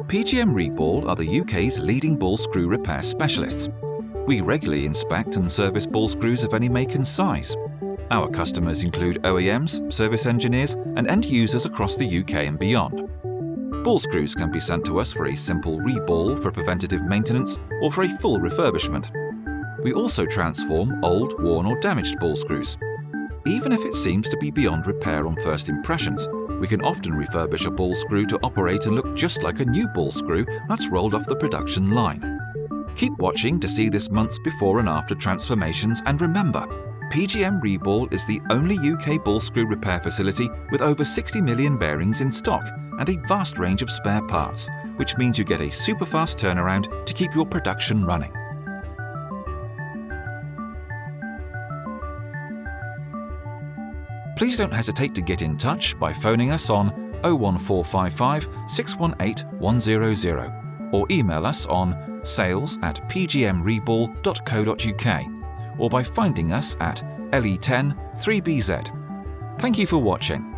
PGM Reball are the UK's leading ball screw repair specialists. We regularly inspect and service ball screws of any make and size. Our customers include OEMs, service engineers, and end users across the UK and beyond. Ball screws can be sent to us for a simple reball for preventative maintenance or for a full refurbishment. We also transform old, worn or damaged ball screws. Even if it seems to be beyond repair on first impressions, we can often refurbish a ball screw to operate and look just like a new ball screw that's rolled off the production line. Keep watching to see this month's before and after transformations, and remember, PGM Reball is the only UK ball screw repair facility with over 60 million bearings in stock and a vast range of spare parts, which means you get a super fast turnaround to keep your production running. Please don't hesitate to get in touch by phoning us on 01455 618 100 or email us on sales@pgmreball.co.uk or by finding us at LE10 3BZ. Thank you for watching.